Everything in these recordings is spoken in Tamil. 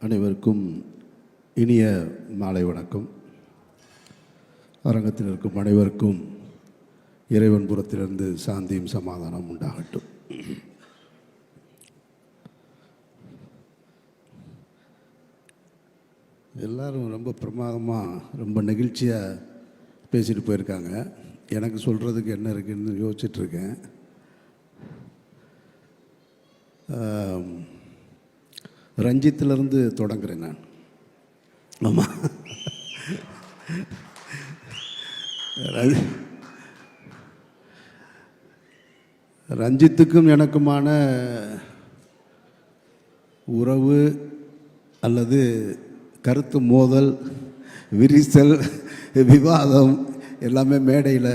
அனைவருக்கும் இனிய மாலை வணக்கம். அரங்கத்தில் இருக்கும் அனைவருக்கும் இறைவன் புறத்திலிருந்து சாந்தியும் சமாதானம் உண்டாகட்டும். எல்லாரும் ரொம்ப பிரமாதமாக ரொம்ப நெகிழ்ச்சியாக பேசிட்டு போயிருக்காங்க. எனக்கு சொல்கிறதுக்கு என்ன இருக்குன்னு யோசிச்சுட்ருக்கேன். ரஞ்சித்திலிருந்து தொடங்குறேன் நான். ஆமாம், ரஞ்சித்துக்கும் எனக்குமான உறவு அல்லது கருத்து மோதல், விரிசல், விவாதம் எல்லாமே மேடையில்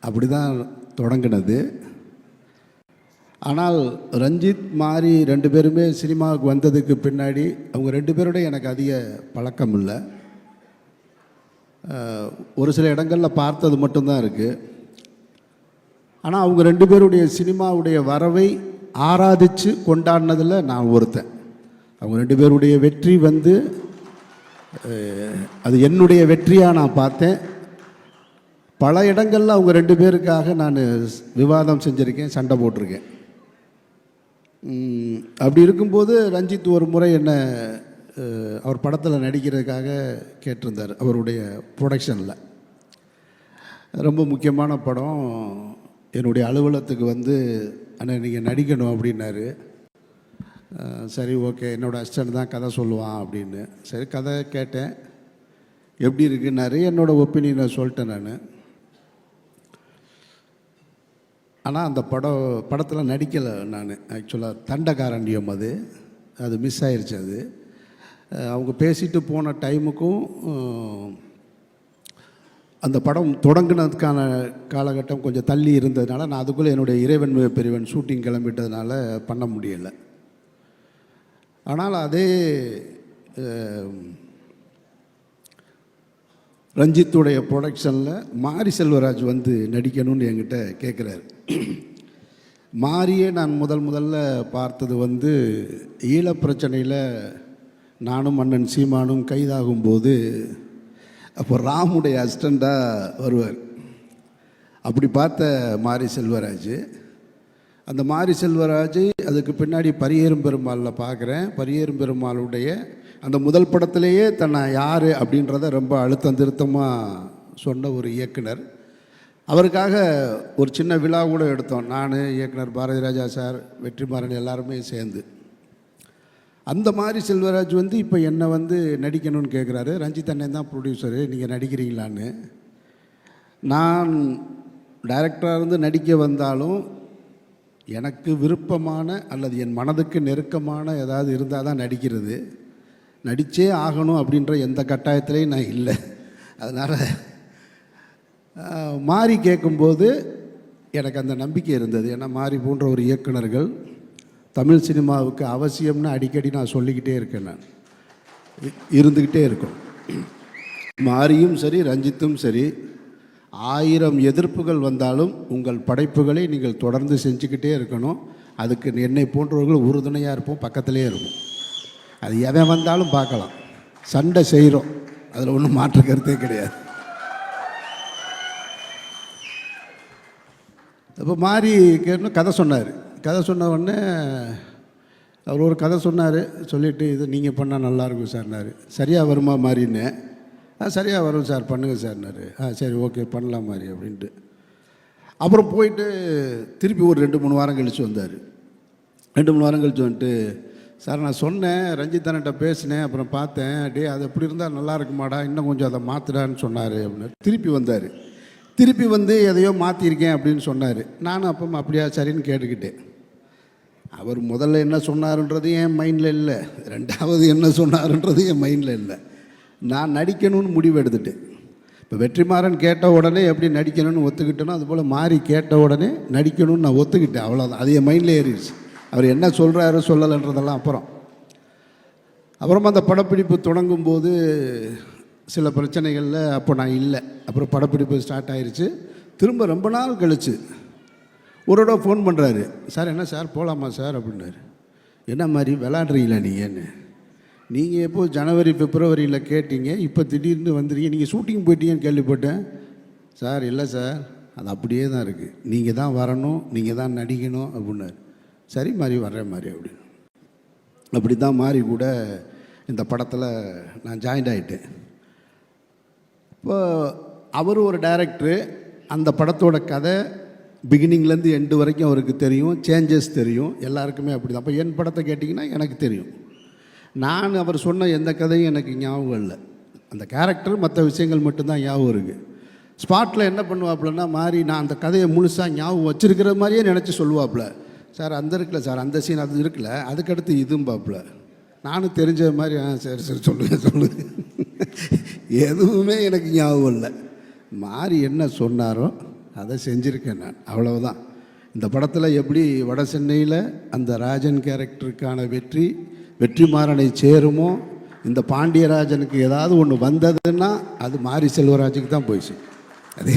அப்படி தான் தொடங்கினது. ஆனால் ரஞ்சித் மாரி ரெண்டு பேருமே சினிமாவுக்கு வந்ததுக்கு பின்னாடி அவங்க ரெண்டு பேரோட எனக்கு அதிக பழக்கம் இல்லை. ஒரு சில இடங்களில் பார்த்தது மட்டும்தான் இருக்குது. ஆனால் அவங்க ரெண்டு பேருடைய சினிமாவுடைய வரவை ஆராதித்து கொண்டாடினதில் நான் ஒருத்தன். அவங்க ரெண்டு பேருடைய வெற்றி அது என்னுடைய வெற்றியாக நான் பார்த்தேன். பல இடங்களில் அவங்க ரெண்டு பேருக்காக நான் விவாதம் செஞ்சுருக்கேன், சண்டை போட்டிருக்கேன். அப்படி இருக்கும்போது ரஞ்சித் ஒரு முறை என்ன அவர் படத்தில் நடிக்கிறதுக்காக கேட்டிருந்தார். அவருடைய ப்ரொடக்ஷனில் ரொம்ப முக்கியமான படம். என்னுடைய அலுவலகத்துக்கு அண்ணா நீங்கள் நடிக்கணும் அப்படின்னாரு. சரி, ஓகே, என்னோடய அசிஸ்டன்ட் தான் கதை சொல்லுவான் அப்படின்னு. சரி, கதை கேட்டேன். எப்படி இருக்குன்னாரு. என்னோடய ஒப்பீனியனை சொல்லிட்டேன் நான். ஆனால் அந்த படத்தில் நடிக்கலை நான். ஆக்சுவலாக தண்டகாரண்யம் அது மிஸ் ஆயிடுச்சு. அது அவங்க பேசிட்டு போன டைமுக்கும் அந்த படம் தொடங்கினதுக்கான காலகட்டம் கொஞ்சம் தள்ளி இருந்ததுனால நான் அதுக்குள்ளே என்னுடைய இறைவன் பெரியவன் ஷூட்டிங் கிளம்பிட்டதுனால பண்ண முடியலை. ஆனால் அதே ரஞ்சித்துடைய ப்ரொடக்ஷனில் மாரி செல்வராஜ் நடிக்கணும்னு என்கிட்ட கேட்குறாரு. மாரியே நான் முதல்ல பார்த்தது ஈழப்பிரச்சனையில் நானும் அண்ணன் சீமானும் கைதாகும்போது அப்போ ராமுடைய அசிஸ்டண்ட்டாக வருவார். அப்படி பார்த்த மாரி செல்வராஜ். அந்த மாரி செல்வராஜ் அதுக்கு பின்னாடி பரியேறும் பெருமாளில் பார்க்குறேன். பரியேறும் பெருமாளுடைய அந்த முதல் படத்திலேயே தன்னை யார் அப்படின்றத ரொம்ப அழுத்தம் திருத்தமாக சொன்ன ஒரு இயக்குனர். அவருக்காக ஒரு சின்ன விழா கூட எடுத்தோம். நான், இயக்குனர் பாரதி ராஜா சார், வெற்றிமாறன் எல்லாருமே சேர்ந்து. அந்த மாதிரி செல்வராஜ் இப்போ என்னை நடிக்கணும்னு கேட்குறாரு. ரஞ்சித் அண்ணன் தான் ப்ரொடியூசரு, நீங்கள் நடிக்கிறீங்களான்னு. நான் டைரக்டராக இருந்து நடிக்க வந்தாலும் எனக்கு விருப்பமான அல்லது என் மனதுக்கு நெருக்கமான ஏதாவது இருந்தால் தான் நடிக்கிறது. நடித்தே ஆகணும் அப்படின்ற எந்த கட்டாயத்திலையும் நான் இல்லை. அதனால் மாரி கேட்கும்போது எனக்கு அந்த நம்பிக்கை இருந்தது. ஏன்னா மாரி போன்ற ஒரு இயக்குனர்கள் தமிழ் சினிமாவுக்கு அவசியம்னு அடிக்கடி நான் சொல்லிக்கிட்டே இருக்கேன். நான் இருந்துக்கிட்டே இருக்கோம். மாரியும் சரி, ரஞ்சித்தும் சரி, 1000 எதிர்ப்புகள் வந்தாலும் உங்கள் படைப்புகளை நீங்கள் தொடர்ந்து செஞ்சுக்கிட்டே இருக்கணும். அதுக்கு என்னை போன்றவர்கள் உறுதுணையாக இருப்போம், பக்கத்திலே இருப்போம். அது எதை வந்தாலும் பார்க்கலாம். சண்டை செய்கிறோம், அதில் ஒன்றும் மாற்று கருத்தே கிடையாது. இப்போ மாறி கேட்கணும் கதை சொன்னார். கதை சொன்ன உடனே அவர் ஒரு கதை சொன்னார். சொல்லிவிட்டு இது நீங்கள் பண்ணால் நல்லாயிருக்கும் சார்னார். சரியாக வருமா மாறின்னு? சரியாக வரும் சார், பண்ணுங்கள் சார்னார். சரி, ஓகே, பண்ணலாம் மாதிரி அப்படின்ட்டு. அப்புறம் போயிட்டு திருப்பி ஒரு 2-3 வாரம் கழித்து வந்தார். 2-3 வாரம் கழித்து வந்துட்டு, சார் நான் சொன்னேன், ரஞ்சித் அண்ணன்ட்ட பேசினேன், அப்புறம் பார்த்தேன், அது எப்படி இருந்தால் நல்லா இருக்குமாடா, இன்னும் கொஞ்சம் அதை மாற்றுடான்னு சொன்னார் அப்படின்னு. திருப்பி வந்தார். திருப்பி எதையோ மாற்றிருக்கேன் அப்படின்னு சொன்னார். நானும் அப்போ அப்படியா சரின்னு கேட்டுக்கிட்டேன். அவர் முதல்ல என்ன சொன்னாருன்றது என் மைண்டில் இல்லை, ரெண்டாவது என்ன சொன்னாருன்றது என் மைண்டில் இல்லை. நான் நடிக்கணும்னு முடிவு எடுத்துட்டேன். இப்போ வெற்றிமாறன் கேட்ட உடனே எப்படி நடிக்கணும்னு ஒத்துக்கிட்டேனோ அதுபோல் மாறி கேட்ட உடனே நடிக்கணும்னு நான் ஒத்துக்கிட்டேன். அவ்வளோதான். அது என் மைண்டில் ஏறிடுச்சு. அவர் என்ன சொல்கிறாரு சொல்லலைன்றதெல்லாம் அப்புறமா அந்த படப்பிடிப்பு தொடங்கும்போது சில பிரச்சனைகளில் அப்போ நான் இல்லை. அப்புறம் படப்பிடிப்பு ஸ்டார்ட் ஆயிடுச்சு. திரும்ப ரொம்ப நாள் கழிச்சு ஒரு தடவை ஃபோன் பண்ணுறாரு. சார் என்ன சார் போகலாமா சார் அப்படின்னாரு. என்ன மாதிரி விளாட்றீங்களா நீங்கன்னு? நீங்கள் எப்போ ஜனவரி பிப்ரவரியில் கேட்டீங்க, இப்போ திடீர்னு வந்துடுங்க, நீங்கள் ஷூட்டிங் போயிட்டீங்கன்னு கேள்விப்பட்டேன். சார் இல்லை சார், அது அப்படியே தான் இருக்குது, நீங்கள் தான் வரணும், நீங்கள் தான் நடிக்கணும் அப்படின்னாரு. சரி மாதிரி வர்றேன் மாதிரி அப்படின்னு. அப்படி தான் மாதிரி கூட இந்த படத்தில் நான் ஜாயின்ட் ஆகிட்டேன். இப்போ அவர் ஒரு டைரக்டரு, அந்த படத்தோட கதை பிகினிங்லேருந்து எண்டு வரைக்கும் அவருக்கு தெரியும், சேஞ்சஸ் தெரியும், எல்லாருக்குமே அப்படி தான். அப்போ என் படத்தை கேட்டிங்கன்னா எனக்கு தெரியும். நான் அவர் சொன்ன எந்த கதையும் எனக்கு ஞாபகம் இல்லை. அந்த கேரக்டர் மற்ற விஷயங்கள் மட்டும்தான் ஞாபகம் இருக்குது. ஸ்பாட்டில் என்ன பண்ணுவாப்புலன்னா மாதிரி நான் அந்த கதையை முழுசாக ஞாபகம் வச்சுருக்கிற மாதிரியே நினச்சி சொல்லுவாப்புல. சார் அந்த இருக்குல்ல சார், அந்த சீன் அது இருக்குல்ல, அதுக்கடுத்து இதுவும் பாப்புல. நானும் தெரிஞ்ச மாதிரி சரி சரி சொல்லுங்கள் எதுவுமே எனக்கு ஞாபகம் இல்லை. மாறி என்ன சொன்னாரோ அதை செஞ்சுருக்கேன் நான், அவ்வளவுதான். இந்த படத்தில் எப்படி வட சென்னையில் அந்த ராஜன் கேரக்டருக்கான வெற்றிமாறனை சேருமோ, இந்த பாண்டியராஜனுக்கு ஏதாவது ஒன்று வந்ததுன்னா அது மாரி செல்வராஜுக்கு தான் போயிடுச்சு. அது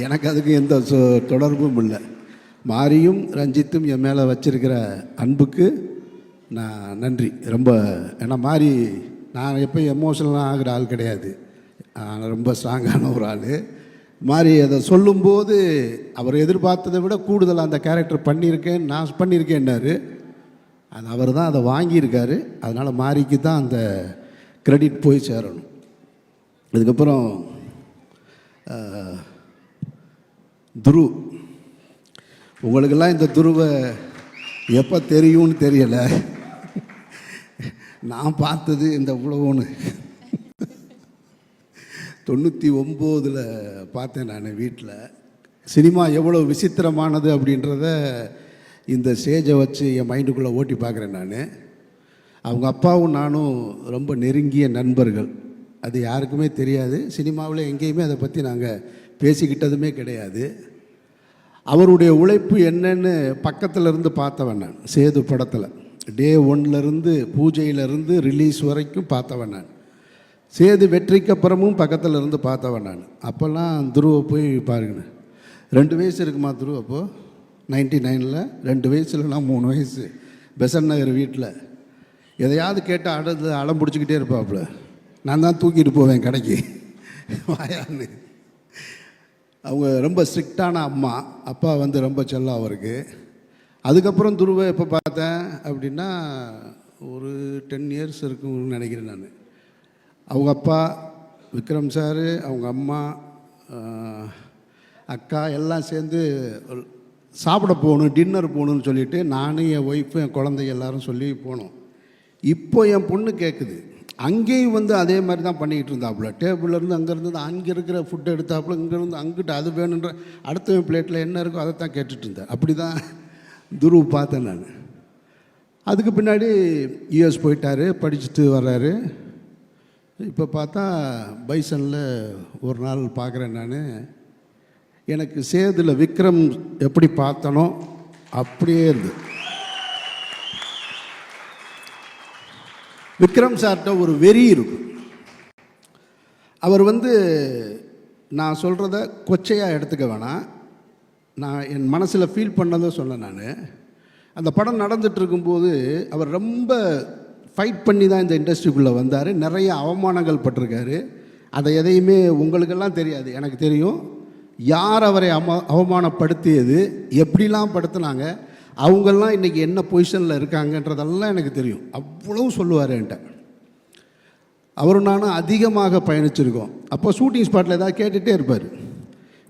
எனக்கு அதுக்கு எந்த தொடர்பும் இல்லை. மாரியும் ரஞ்சித்தும் என் மேலே வச்சிருக்கிற அன்புக்கு நான் நன்றி ரொம்ப. ஏன்னா மாரி நான் எப்போயும் எமோஷனலாக ஆகிற ஆள் கிடையாது, நான் ரொம்ப ஸ்ட்ராங்கான ஒரு ஆள். மாரி அதை சொல்லும்போது அவர் எதிர்பார்த்ததை விட கூடுதலாக அந்த கேரக்டர் பண்ணியிருக்கேன், நான் பண்ணியிருக்கேன்னாரு. அது அவர் தான் அதை வாங்கியிருக்காரு. அதனால் மாரிக்கு தான் அந்த கிரெடிட் போய் சேரணும். அதுக்கப்புறம் துரு, உங்களுக்கெல்லாம் இந்த துருவை எப்போ தெரியும்னு தெரியலை. நான் பார்த்தது இந்த உலகம்னு 99 பார்த்தேன் நான் வீட்டில். சினிமா எவ்வளோ விசித்திரமானது அப்படின்றத இந்த ஸ்டேஜை வச்சு என் மைண்டுக்குள்ளே ஓட்டி பார்க்குறேன் நான். அவங்க அப்பாவும் நானும் ரொம்ப நெருங்கிய நண்பர்கள், அது யாருக்குமே தெரியாது. சினிமாவில் எங்கேயுமே அதை பற்றி நாங்கள் பேசிக்கிட்டதுமே கிடையாது. அவருடைய உழைப்பு என்னன்னு பக்கத்தில் இருந்து பார்த்தவன் நான். சேது படத்தில் டே 1லேருந்து பூஜையிலேருந்து ரிலீஸ் வரைக்கும் பார்த்தவன் நான். சேது வெற்றிக்கு அப்புறமும் பக்கத்தில் இருந்து பார்த்தவன் நான். அப்போல்லாம் துருவை போய் பாருங்கண்ணே, 2 வயசு இருக்குமா துரு அப்போது 99ல், 2 வயசுலனா 3 வயசு. பெசன் நகர் வீட்டில் எதையாவது கேட்டால் அடம் பிடிச்சிக்கிட்டே இருப்பாப்புல. நான் தான் தூக்கிட்டு போவேன் கடைக்கு வாயான்னு. அவங்க ரொம்ப ஸ்ட்ரிக்டான அம்மா, அப்பா வந்து ரொம்ப செல்லம் அவருக்கு. அதுக்கப்புறம் துருவை எப்போ பார்த்தேன் அப்படின்னா ஒரு 10 இயர்ஸ் இருக்குன்னு நினைக்கிறேன் நான். அவங்க அப்பா விக்ரம் சார், அவங்க அம்மா, அக்கா எல்லாம் சேர்ந்து சாப்பிட போகணும், டின்னர் போகணுன்னு சொல்லிவிட்டு நானும் என் ஒய்ஃபு என் குழந்தைங்க எல்லோரும் சொல்லி போனோம். இப்போ என் பொண்ணு கேட்குது, அங்கேயும் வந்து அதே மாதிரி தான் பண்ணிக்கிட்டு இருந்தாப்புல. டேபிள்லேருந்து அங்கேருந்து அங்கே இருக்கிற ஃபுட்டை எடுத்தாப்புல, இங்கேருந்து அங்கிட்ட அது வேணுன்ற அடுத்த பிளேட்டில் என்ன இருக்கோ அதை தான் கேட்டுட்டு இருந்தேன். அப்படி தான் துரு பார்த்தேன் நான். அதுக்கு பின்னாடி யூஎஸ் போயிட்டார், படிச்சுட்டு வர்றாரு. இப்போ பார்த்தா பைசனில் ஒரு நாள் பார்க்குறேன் நான். எனக்கு சேதில் விக்ரம் எப்படி பார்த்தனோ அப்படியே இருந்து. விக்ரம் சார்கிட்ட ஒரு வெறி இருக்கும். அவர் வந்து நான் சொல்கிறத கொச்சையாக எடுத்துக்க வேணாம், நான் என் மனசில் ஃபீல் பண்ணதை சொன்னேன் நான். அந்த படம் நடந்துட்டு இருக்கும்போது அவர் ரொம்ப ஃபைட் பண்ணி தான் இந்த இண்டஸ்ட்ரிக்குள்ளே வந்தார். நிறைய அவமானங்கள் பட்டிருக்காரு. அதை எதையுமே உங்களுக்கெல்லாம் தெரியாது, எனக்கு தெரியும். யார் அவரை அவமானப்படுத்தியது, எப்படிலாம் படுத்தினாங்க, அவங்கெல்லாம் இன்றைக்கி என்ன பொசிஷனில் இருக்காங்கன்றதெல்லாம் எனக்கு தெரியும். அவ்வளவு சொல்லுவார் என்கிட்ட. அவரும் நானும் அதிகமாக பயணிச்சிருக்கோம். அப்போ ஷூட்டிங் ஸ்பாட்டில் ஏதாவது கேட்டுகிட்டே இருப்பார்,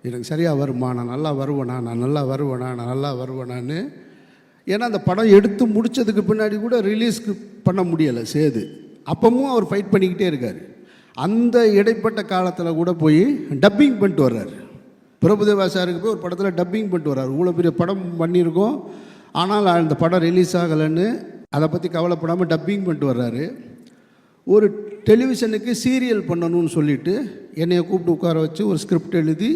எனக்கு சரியாக வருமா, நான் நல்லா வருவேனா, நான் நல்லா வருவேனா, நான் நல்லா வருவேனான்னு. ஏன்னா அந்த படம் எடுத்து முடித்ததுக்கு பின்னாடி கூட ரிலீஸ்க்கு பண்ண முடியலை சேது. அப்பவும் அவர் ஃபைட் பண்ணிக்கிட்டே இருக்கார். அந்த இடைப்பட்ட காலத்தில் கூட போய் டப்பிங் பண்ணிட்டு வர்றார். பிரபுதேவா சாருக்கு போய் ஒரு படத்தில் டப்பிங் பண்ணிட்டு வர்றார். இவ்வளோ பெரிய படம் பண்ணியிருக்கோம், ஆனால் அந்த படம் ரிலீஸ் ஆகலைன்னு அதை பற்றி கவலைப்படாமல் டப்பிங் பண்ணிட்டு வர்றாரு. ஒரு டெலிவிஷனுக்கு சீரியல் பண்ணணும்னு சொல்லிவிட்டு என்னையை கூப்பிட்டு உட்கார வச்சு ஒரு ஸ்கிரிப்ட் எழுதி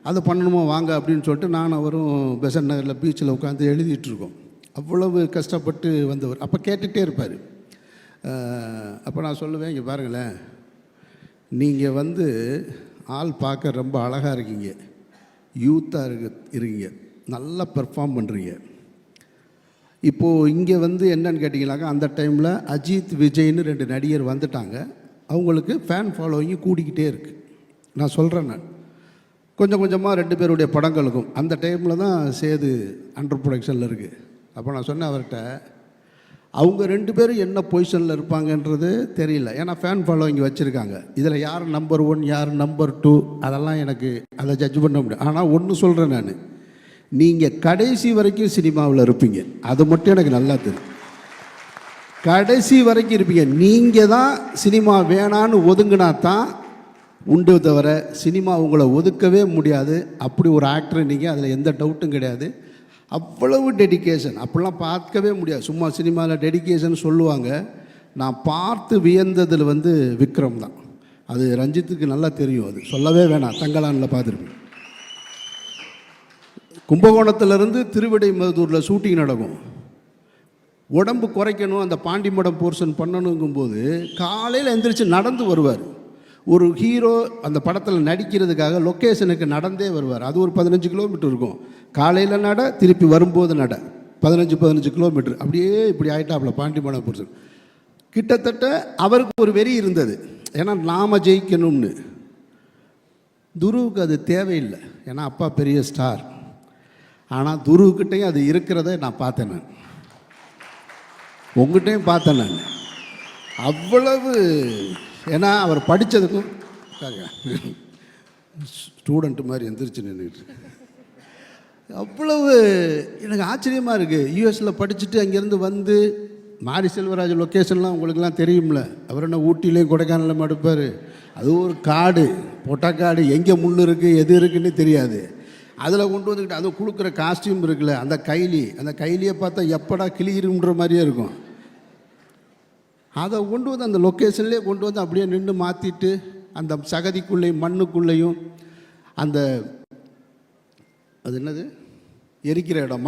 அதை பண்ணணுமோ வாங்க அப்படின்னு சொல்லிட்டு நான் அவரும் பெசன் நகரில் பீச்சில் உட்காந்து எழுதிட்டுருக்கோம். அவ்வளவு கஷ்டப்பட்டு வந்தவர். அப்போ கேட்டுகிட்டே இருப்பார். அப்போ நான் சொல்லுவேன், இங்கே பாருங்களேன், நீங்கள் வந்து ஆள் பார்க்க ரொம்ப அழகாக இருக்கீங்க, யூத்தாக இருக்கீங்க, நல்லா பெர்ஃபார்ம் பண்ணுறீங்க. இப்போது இங்கே வந்து என்னன்னு கேட்டிங்கனாக்கா, அந்த டைமில் அஜித் விஜய்னு 2 நடிகர் வந்துட்டாங்க. அவங்களுக்கு ஃபேன் ஃபாலோவிங் கூடிக்கிட்டே இருக்குது. நான் சொல்கிறேன், நான் கொஞ்சம் கொஞ்சமாக 2 பேருடைய படங்களுக்கும் அந்த டைமில் தான் சேது அண்டர் ப்ரொடக்ஷனில் இருக்குது. அப்போ நான் சொன்னேன் அவர்கிட்ட, அவங்க 2 பேரும் என்ன பொசிஷனில் இருப்பாங்கன்றது தெரியல. ஏன்னா ஃபேன் ஃபாலோவிங் வச்சுருக்காங்க. இதில் யார் நம்பர் 1 யார் நம்பர் 2 அதெல்லாம் எனக்கு அதை ஜட்ஜ் பண்ண முடியும். ஆனால் ஒன்று சொல்கிறேன், நான் நீங்கள் கடைசி வரைக்கும் சினிமாவில் இருப்பீங்க. அது மட்டும் எனக்கு நல்லா தெரியும். கடைசி வரைக்கும் இருப்பீங்க. நீங்கள் தான் சினிமா வேணான்னு ஒதுங்கினா தான் உண்டு, தவிர சினிமா உங்களை ஒதுக்கவே முடியாது. அப்படி ஒரு ஆக்டர் நீங்கள், அதில் எந்த டவுட்டும் கிடையாது. அவ்வளவு டெடிக்கேஷன் அப்படிலாம் பார்க்கவே முடியாது. சும்மா சினிமாவில் டெடிக்கேஷன் சொல்லுவாங்க. நான் பார்த்து வியந்ததில் வந்து விக்ரம் தான். அது ரஞ்சித்துக்கு நல்லா தெரியும். அது சொல்லவே வேணாம். தங்கலானில் பார்த்துருப்பேன். கும்பகோணத்திலேருந்து திருவிடைமருதூரில் ஷூட்டிங் நடக்கும். உடம்பு குறைக்கணும், அந்த பாண்டிமடம் போர்ஷன் பண்ணணுங்கும்போது காலையில் எந்திரிச்சு நடந்து வருவார். ஒரு ஹீரோ அந்த படத்தில் நடிக்கிறதுக்காக லொக்கேஷனுக்கு நடந்தே வருவார். அது ஒரு 15 கிலோமீட்டர் இருக்கும். காலையில் நட, திருப்பி வரும்போது நட, 15 கிலோமீட்டர். அப்படியே இப்படி ஆகிட்டாப்புல பாண்டிமடம் போர்ஷன். கிட்டத்தட்ட அவருக்கு ஒரு வெறி இருந்தது, ஏன்னா நாம் ஜெயிக்கணும்னு. துருவுக்கு அது தேவையில்லை, ஏன்னா அப்பா பெரிய ஸ்டார். ஆனால் துருவுக்கிட்டையும் அது இருக்கிறத நான் பார்த்தேன். நான் உங்கள்கிட்டையும் பார்த்தேன். நான் அவ்வளவு, ஏன்னா அவர் படித்ததுக்கும் ஸ்டூடெண்ட்டு மாதிரி எந்திரிச்சு நின்றுட்டு அவ்வளவு எனக்கு ஆச்சரியமாக இருக்குது. யூஎஸில் படிச்சுட்டு அங்கேருந்து வந்து மாரி செல்வராஜ் லொக்கேஷன்லாம் உங்களுக்கெல்லாம் தெரியும்ல. அவர் என்ன ஊட்டிலையும் கொடைக்கானலும் எடுப்பார். அது ஒரு காடு, பொட்டக்காடு, எங்கே முள் இருக்குது எது இருக்குன்னு தெரியாது. அதில் கொண்டு வந்துக்கிட்டு அது கொடுக்குற காஸ்டியூம் இருக்குல்ல, அந்த கைலியை பார்த்தா எப்படா கிளியிருன்ற மாதிரியே இருக்கும். அதை கொண்டு வந்து அந்த லொக்கேஷன்லேயே கொண்டு வந்து அப்படியே நின்று மாற்றிட்டு, அந்த சகதிக்குள்ளேயும் மண்ணுக்குள்ளேயும் அந்த அது என்னது எரிக்கிற இடம்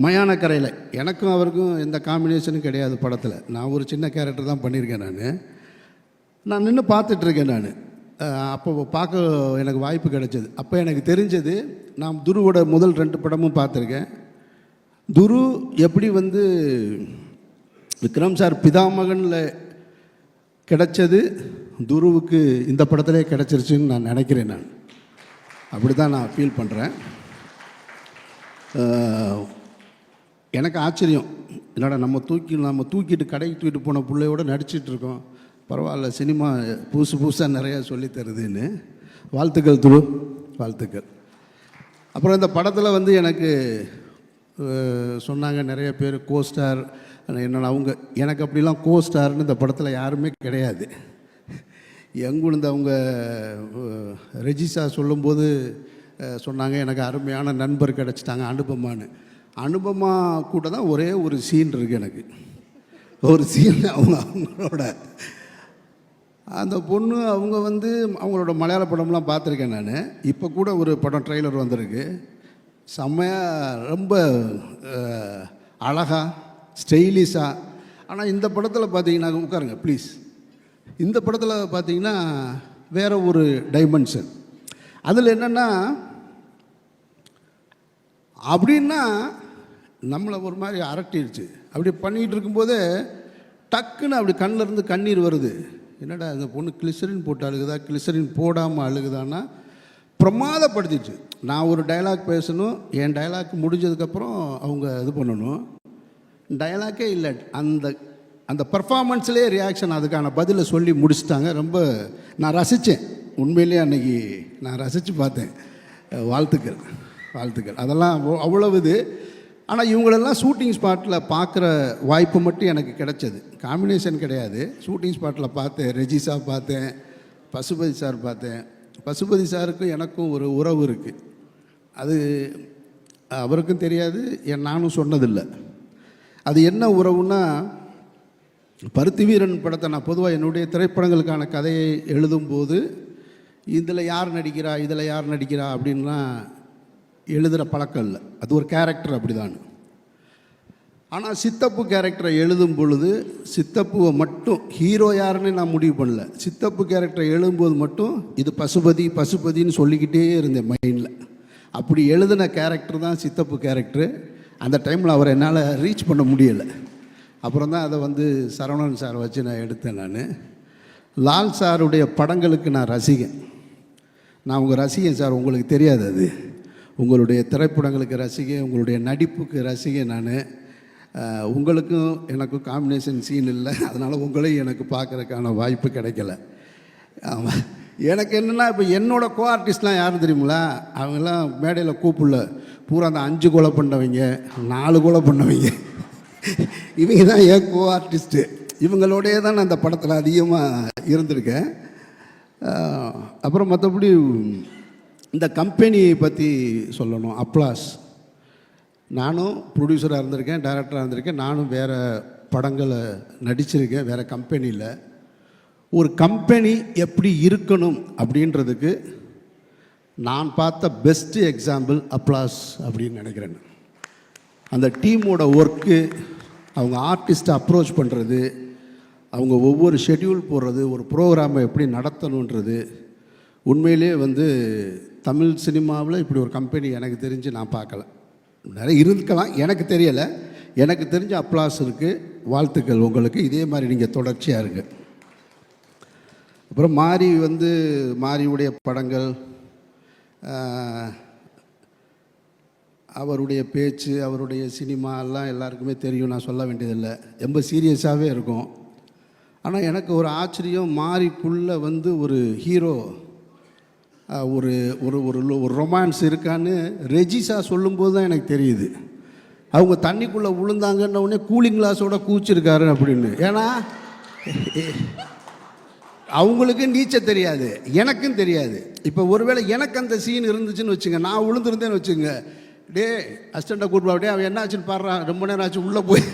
மயானக்கரையில் எனக்கும் அவருக்கும் எந்த காம்பினேஷனும் கிடையாது படத்தில். நான் ஒரு சின்ன கேரக்டர் தான் பண்ணியிருக்கேன். நான் நின்று பார்த்துட்ருக்கேன். நான் அப்போ பார்க்க எனக்கு வாய்ப்பு கிடைச்சது. அப்போ எனக்கு தெரிஞ்சது, நான் துருவோட முதல் 2 படமும் பார்த்துருக்கேன். துரு எப்படி வந்து விக்ரம் சார் பிதாமகனில் கிடைச்சது துருவுக்கு இந்த படத்திலே கிடச்சிருச்சுன்னு நான் நினைக்கிறேன். நான் அப்படி தான் நான் ஃபீல் பண்ணுறேன். எனக்கு ஆச்சரியம், என்னடா நம்ம தூக்கிட்டு கடைக்கு தூக்கிட்டு போன பிள்ளையோடு நடிச்சிட்ருக்கோம். பரவாயில்ல, சினிமா புதுசாக நிறையா சொல்லித்தருதுன்னு. வாழ்த்துக்கள் துரு, வாழ்த்துக்கள். அப்புறம் இந்த படத்தில் வந்து எனக்கு சொன்னாங்க நிறைய பேர் கோஸ்டார் என்னென்ன. எனக்கு அப்படிலாம் கோஸ்டார்னு இந்த படத்தில் யாருமே கிடையாது. எங்குழுந்து அவங்க ரெஜிசா சொல்லும்போது சொன்னாங்க, எனக்கு அருமையான நண்பர் கிடச்சிட்டாங்க அனுபமா கூட தான் ஒரே ஒரு சீன் இருக்குது எனக்கு. ஒரு சீன் அவங்களோட அந்த பொண்ணு அவங்க வந்து அவங்களோட மலையாள படம்லாம் பார்த்துருக்கேன் நான். இப்போ கூட ஒரு படம் ட்ரெய்லர் வந்திருக்கு, செம்மையாக, ரொம்ப அழகாக ஸ்டைலிஷாக. ஆனால் இந்த படத்தில் பார்த்தீங்கன்னா, உட்காருங்க ப்ளீஸ், இந்த படத்தில் பார்த்தீங்கன்னா வேறு ஒரு டைமென்ஷன். அதில் என்னென்னா அப்படின்னா நம்மளை ஒரு மாதிரி அரட்டிடுச்சு. அப்படி பண்ணிகிட்டு இருக்கும்போதே டக்குன்னு அப்படி கண்ணிலேருந்து கண்ணீர் வருது. என்னடா இந்த பொண்ணு கிளிசரின் போட்டு அழுகுதா, கிளிசரின் போடாமல் அழுகுதான்னா பிரமாதப்படுத்திடுச்சு. நான் ஒரு டைலாக் பேசணும், என் டைலாக் முடிஞ்சதுக்கப்புறம் அவங்க இது பண்ணணும். டைலாக்கே இல்லை, அந்த பர்ஃபார்மன்ஸ்லேயே ரியாக்ஷன், அதுக்கான பதிலை சொல்லி முடிச்சிட்டாங்க. ரொம்ப நான் ரசித்தேன், உண்மையிலேயே அன்றைக்கி நான் ரசித்து பார்த்தேன். வாழ்த்துக்கள். அதெல்லாம் அவ்வளவு இது. ஆனால் இவங்களெல்லாம் ஷூட்டிங் ஸ்பாட்டில் பார்க்குற வாய்ப்பு மட்டும் எனக்கு கிடைச்சது, காம்பினேஷன் கிடையாது. ஷூட்டிங் ஸ்பாட்டில் பார்த்தேன், ரெஜிசா பார்த்தேன், பசுபதி சார் பார்த்தேன். பசுபதி சாருக்கும் எனக்கும் ஒரு உறவு இருக்குது, அது அவருக்கும் தெரியாது, நானும் சொன்னதில்லை. அது என்ன உறவுன்னா, பருத்தி வீரன் படத்தை நான் பொதுவாக என்னுடைய திரைப்படங்களுக்கான கதையை எழுதும்போது இதில் யார் நடிக்கிறா அப்படின்லாம் எழுதுகிற பழக்கம் இல்லை. அது ஒரு கேரக்டர் அப்படி தான். ஆனால் சித்தப்பு கேரக்டரை எழுதும் பொழுது சித்தப்புவை மட்டும் ஹீரோ யாருன்னு நான் முடிவு பண்ணல. சித்தப்பு கேரக்டரை எழுதும்போது மட்டும் இது பசுபதின்னு சொல்லிக்கிட்டே இருந்தேன் மைண்டில். அப்படி எழுதின கேரக்டர் தான் சித்தப்பு கேரக்டரு. அந்த டைமில் அவரை என்னால் ரீச் பண்ண முடியலை. அப்புறம் தான் அதை வந்து சரவணன் சார் வச்சு நான் எடுத்தேன். நான் லால் சாருடைய படங்களுக்கு நான் ரசிகன். நான் உங்கள் ரசிகன் சார், உங்களுக்கு தெரியாது அது. உங்களுடைய திரைப்படங்களுக்கு ரசிகன், உங்களுடைய நடிப்புக்கு ரசிகன் நான். உங்களுக்கும் எனக்கும் காம்பினேஷன் சீன் இல்லை, அதனால் உங்களையும் எனக்கு பார்க்குறதுக்கான வாய்ப்பு கிடைக்கல. ஆமாம், எனக்கு என்னென்னா இப்போ என்னோடய கோ ஆர்டிஸ்ட்லாம் யாரும் தெரியுங்களா? அவங்கெல்லாம் மேடையில் கூப்பிடல, பூரா அந்த 5 கொலை பண்ணவங்க, 4 கொலை பண்ணவங்க, இவங்க தான் என் கோ ஆர்டிஸ்ட்டு. இவங்களோடையே தான் நான் அந்த படத்தில் அதிகமாக இருந்திருக்கேன். அப்புறம் மற்றபடி இந்த கம்பெனியை பற்றி சொல்லணும். அப்ளாஸ், நானும் ப்ரொடியூசராக இருந்திருக்கேன், டைரக்டராக இருந்திருக்கேன். நானும் வேறு படங்களை நடிச்சிருக்கேன் வேறு கம்பெனியில். ஒரு கம்பெனி எப்படி இருக்கணும் அப்படின்றதுக்கு நான் பார்த்த பெஸ்ட்டு எக்ஸாம்பிள் அப்ளாஸ் அப்படின்னு நினைக்கிறேன். அந்த டீமோட ஒர்க்கு, அவங்க ஆர்டிஸ்ட்டை அப்ரோச் பண்ணுறது, அவங்க ஒவ்வொரு ஷெட்யூல் போடுறது, ஒரு ப்ரோக்ராமை எப்படி நடத்தணுன்றது, உண்மையிலே வந்து தமிழ் சினிமாவில் இப்படி ஒரு கம்பெனி எனக்கு தெரிஞ்சு நான் பார்க்கல. நிறைய இருக்கலாம், எனக்கு தெரியலை. எனக்கு தெரிஞ்ச அப்ளாஸ் இருக்குது. வாழ்த்துக்கள் உங்களுக்கு, இதே மாதிரி நீங்கள் தொடர்ச்சியாக இருக்குது. அப்புறம் மாரி வந்து மாரியுடைய படங்கள், அவருடைய பேச்சு, அவருடைய சினிமா எல்லாம் எல்லாருக்குமே தெரியும், நான் சொல்ல வேண்டியதில்லை. ரொம்ப சீரியஸாகவே இருக்கும். ஆனால் எனக்கு ஒரு ஆச்சரியம், மாரிக்குள்ளே வந்து ஒரு ஹீரோ, ஒரு ஒரு ஒரு ஒரு ரொமான்ஸ் இருக்கான்னு ரெஜிஸா சொல்லும்போது தான் எனக்கு தெரியுது. அவங்க தண்ணிக்குள்ளே விழுந்தாங்கன்ன உடனே கூலிங் கிளாஸோட கூச்சிருக்காரு அப்படின்னு. ஏன்னா அவங்களுக்கு நீச்சல் தெரியாது, எனக்கும் தெரியாது. இப்போ ஒருவேளை எனக்கு அந்த சீன் இருந்துச்சுன்னு வச்சுங்க, நான் விழுந்துருந்தேன்னு வச்சுங்க, டே அசிஸ்டண்ட்டை கூட்டுவா, டே அவன் என்ன ஆச்சுன்னு பாடுறான், ரொம்ப நேரம் ஆச்சு உள்ளே போய்.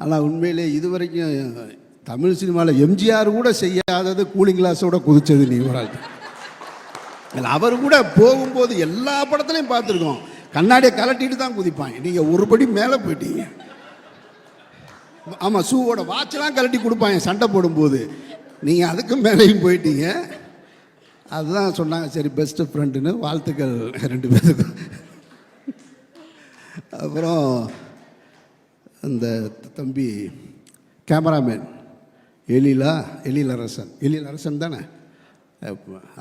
ஆனால் உண்மையிலே இது வரைக்கும் தமிழ் சினிமாவில் எம்ஜிஆர் கூட செய்யாதது கூலிங் கிளாஸோட குதிச்சது நீ ஒரு ஆள். அவர் கூட போகும்போது எல்லா படத்துலையும் பார்த்துருக்கோம், கண்ணாடியை கலட்டிட்டு தான் குதிப்பாங்க. நீங்கள் ஒரு படி மேலே போயிட்டீங்க. ஆமாம், ஷூவோட வாட்செலாம் கலட்டி கொடுப்பாங்க சண்டை போடும்போது, நீங்கள் அதுக்கு மேலேயும் போயிட்டீங்க. அதுதான் சொன்னாங்க, சரி பெஸ்ட்டு ஃப்ரெண்டுன்னு. வாழ்த்துக்கள் 2 பேருக்கும். அப்புறம் இந்த தம்பி கேமராமேன் எழிலரசன் தானே,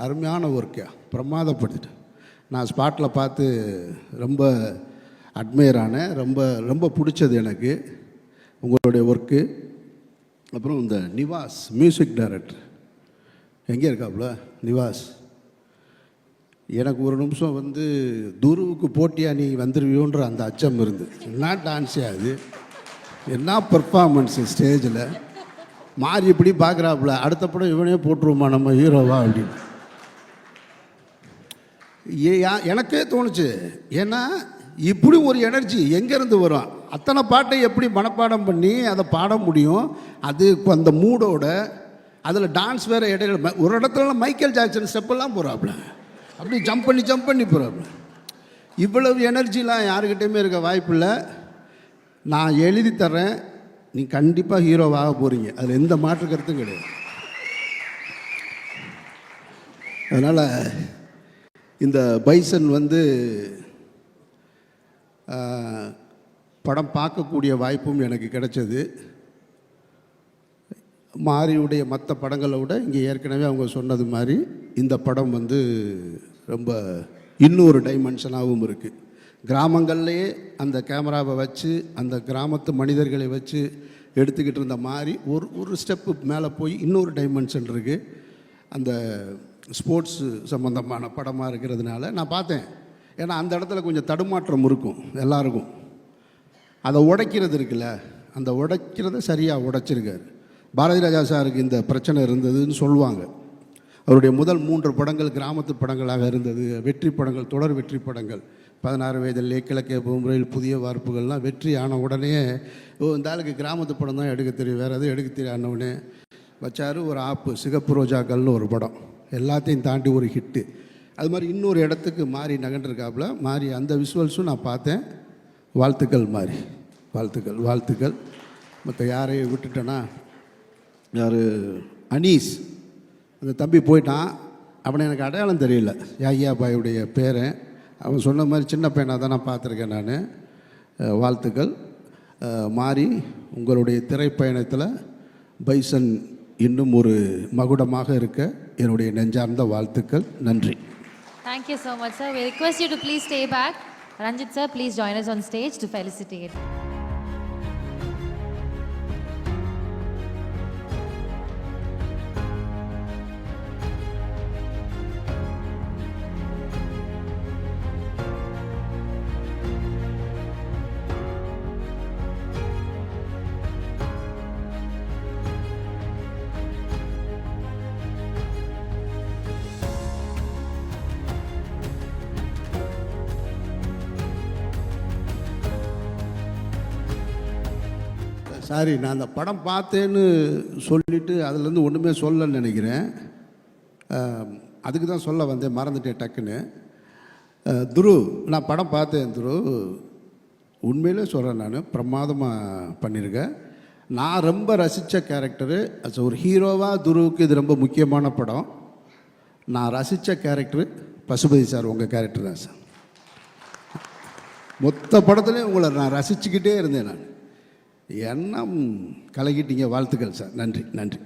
அருமையான ஒர்க்கா, பிரமாதப்படுத்திட்டு. நான் ஸ்பாட்டில் பார்த்து ரொம்ப அட்மையர் ஆனேன். ரொம்ப ரொம்ப பிடிச்சது எனக்கு உங்களுடைய ஒர்க்கு. அப்புறம் இந்த நிவாஸ் மியூசிக் டைரக்டர் எங்கே இருக்காப்புல நிவாஸ், எனக்கு ஒரு நிமிஷம் வந்து துருவுக்கு போட்டியாக நீ வந்துடுவியோன்ற அந்த அச்சம் இருந்து. என்ன டான்ஸே அது, என்ன பெர்ஃபார்மன்ஸு ஸ்டேஜில். மாறி இப்படி பார்க்குறாப்புல, அடுத்த படம் இவனே போட்டுருவோமா நம்ம ஹீரோவா அப்படின்னு எனக்கே தோணுச்சு. ஏன்னா இப்படி ஒரு எனர்ஜி எங்கேருந்து வரும்? அத்தனை பாட்டை எப்படி மனப்பாடம் பண்ணி அதை பாட முடியும்? அது அந்த மூடோட, அதில் டான்ஸ் வேறு இடையில ஒரு இடத்துல மைக்கேல் ஜாக்சன் ஸ்டெப்பெல்லாம் போகிறாப்புல, அப்படி ஜம்ப் பண்ணி போகிறாப்புல. இவ்வளவு எனர்ஜிலாம் யாருக்கிட்டையுமே இருக்க வாய்ப்பு இல்லை. நான் எழுதி தர்றேன், நீ கண்டிப்பாக ஹீரோவாக போகிறீங்க, அதில் எந்த மாற்று கருத்தும் கிடையாது. அதனால் இந்த பைசன் வந்து படம் பார்க்கக்கூடிய வாய்ப்பும் எனக்கு கிடைச்சது. மாரியுடைய மற்ற படங்களை விட இங்கே ஏற்கனவே அவங்க சொன்னது மாதிரி இந்த படம் வந்து ரொம்ப இன்னொரு டைமென்ஷனாகவும் இருக்குது. கிராமங்கள்லேயே அந்த கேமராவை வச்சு அந்த கிராமத்து மனிதர்களை வச்சு எடுத்துக்கிட்டு இருந்த மாதிரி ஒரு ஸ்டெப்பு மேலே போய் இன்னொரு டைமென்ஷன் இருக்குது. அந்த ஸ்போர்ட்ஸு சம்மந்தமான படமாக இருக்கிறதுனால நான் பார்த்தேன். ஏன்னா அந்த இடத்துல கொஞ்சம் தடுமாற்றம் இருக்கும் எல்லாருக்கும். அதை உடைக்கிறது இருக்குல்ல, அந்த உடைக்கிறத சரியாக உடைச்சிருக்காரு. பாரதி ராஜா சாருக்கு இந்த பிரச்சனை இருந்ததுன்னு சொல்லுவாங்க. அவருடைய முதல் 3 படங்கள் கிராமத்து படங்களாக இருந்தது. வெற்றி படங்கள், தொடர் வெற்றி படங்கள், 16 வயதிலே, கிழக்கே பொம்முறையில், புதிய வார்ப்புகள்லாம் வெற்றி ஆன உடனே இந்த ஆளுக்கு கிராமத்து படம் தான் எடுக்க தெரியும், வேறு எதுவும் எடுக்க தெரியாதவனே வச்சார். ஒரு ஆப்பு சிகப்பு ரோஜாக்கள்னு ஒரு படம், எல்லாத்தையும் தாண்டி ஒரு ஹிட்டு. அது மாதிரி இன்னொரு இடத்துக்கு மாறி நகண்டிருக்காப்புல. மாறி அந்த விஷுவல்ஸும் நான் பார்த்தேன். வாழ்த்துக்கள் மாறி, வாழ்த்துக்கள். மற்ற யாரையும் விட்டுட்டேன்னா, யார் அனீஸ், அந்த தம்பி போயிட்டான். அவனை எனக்கு அடையாளம் தெரியல. யாகியா பாயுடைய பேரன், அவன் சொன்ன மாதிரி சின்ன பையனாக தான் நான் பார்த்துருக்கேன் நான். வாழ்த்துக்கள். மாறி உங்களுடைய திரைப்பயணத்தில் பைசன் இன்னும் ஒரு மகுடமாக இருக்க என்னுடைய நெஞ்சார்ந்த வாழ்த்துக்கள். நன்றி. Thank you so much, sir. We request you to please stay back. Ranjit sir, please join us on stage to felicitate. Sorry, நான் அந்த படம் பார்த்தேன்னு சொல்லிவிட்டு அதுலேருந்து ஒன்றுமே சொல்லலைன்னு நினைக்கிறேன். அதுக்கு தான் சொல்ல வந்தேன், மறந்துட்டேன் டக்குன்னு. துரு, நான் படம் பார்த்தேன் துரு, உண்மையிலே சொல்கிறேன், நான் பிரமாதமாக பண்ணியிருக்கேன். நான் ரொம்ப ரசித்த கேரக்டரு ஒரு ஹீரோவாக துருவுக்கு இது ரொம்ப முக்கியமான படம். நான் ரசித்த கேரக்டரு பசுபதி சார், உங்கள் கேரக்டர் தான் சார். மொத்த படத்துலேயும் உங்களை நான் ரசிச்சுக்கிட்டே இருந்தேன். நான் எண்ணம் கலக்கிட்டீங்க. வாழ்த்துக்கள் சார். நன்றி. நன்றி.